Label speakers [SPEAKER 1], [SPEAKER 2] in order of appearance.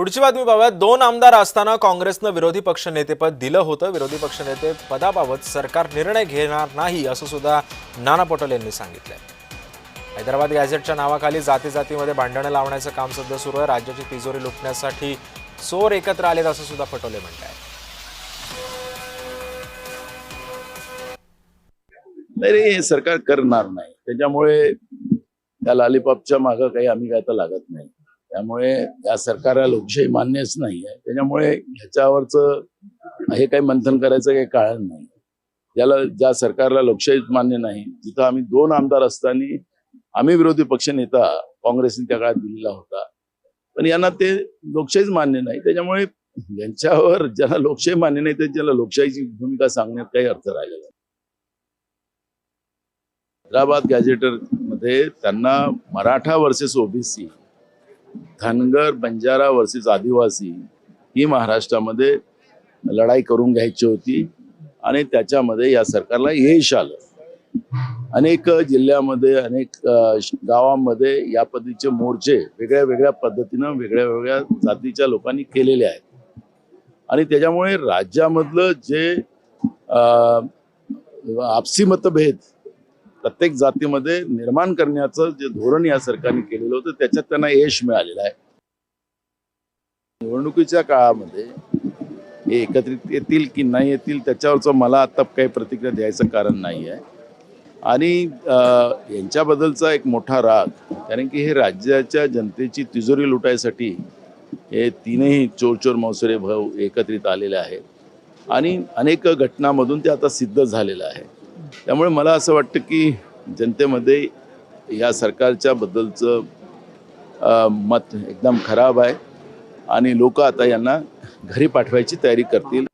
[SPEAKER 1] पुढची बातमी पाहूयात। दोन आमदार असताना काँग्रेसनं विरोधी पक्षनेतेपद दिलं होतं। विरोधी पक्षनेते पदाबाबत सरकार निर्णय घेणार नाही असं सुद्धा नाना पटोले यांनी सांगितलंय। हैदराबाद गॅझेटच्या नावाखाली जातीमध्ये भांडणं लावण्याचं काम सध्या सुरू आहे। राज्याची तिजोरी लुटण्यासाठी चोर एकत्र आलेत असं सुद्धा पटोले म्हणतायत।
[SPEAKER 2] नाही, हे सरकार करणार नाही, त्याच्यामुळे त्या लॉलीपॉपच्या मागं काही आम्ही काय तर लागत नाही। त्यामुळे या सरकारला लोकशाही मान्यच नाही आहे, त्याच्यामुळे ह्याच्यावरचं हे काही मंथन करायचं काही कारण नाही। ज्या सरकारला लोकशाही मान्य नाही, जिथं आम्ही दोन आमदार असताना आम्ही विरोधी पक्षनेता काँग्रेसने त्या काळात दिलेला होता, पण यांना ते लोकशाहीच मान्य नाही। त्याच्यामुळे यांच्यावर ज्याला लोकशाही मान्य नाही त्याला लोकशाहीची भूमिका सांगण्यात काही अर्थ राहिलेला नाही। हैदराबाद गॅझेटर मध्ये त्यांना Maratha versus OBC, Dhangar Banjara versus आदिवासी ही महाराष्ट्रामध्ये लढाई करून घ्यायची होती आणि त्याच्यामध्ये या सरकारला यश आलं। अनेक जिल्ह्यामध्ये अनेक गावांमध्ये या पद्धतीचे मोर्चे वेगळ्या वेगळ्या पद्धतीनं वेगळ्या वेगळ्या जातीच्या लोकांनी केलेले आहेत आणि त्याच्यामुळे राज्यामधलं जे आपसी मतभेद प्रत्येक जातीमध्ये निर्माण करण्याचं जे धोरण या सरकारने केलेलं होतं त्याच्यात त्यांना यश मिळालेलं आहे। निवडणुकीच्या काळामध्ये हे एकत्रित येतील की नाही येतील त्याच्यावरचं मला आता काही प्रतिक्रिया द्यायचं कारण नाही आहे आणि यांच्याबद्दलचा एक मोठा राग, कारण की हे राज्याच्या जनतेची तिजोरी लुटायसाठी हे तीनही चोर मौसरे भाऊ एकत्रित आलेले आहेत आणि अनेक घटनांमधून ते आता सिद्ध झालेलं आहे। त्यामुळे मला असं वाटतं की जनतेमध्ये या सरकारच्या बद्दलचं मत एकदम खराब आहे आणि लोक आता यांना घरी पाठवायची तयारी करतील।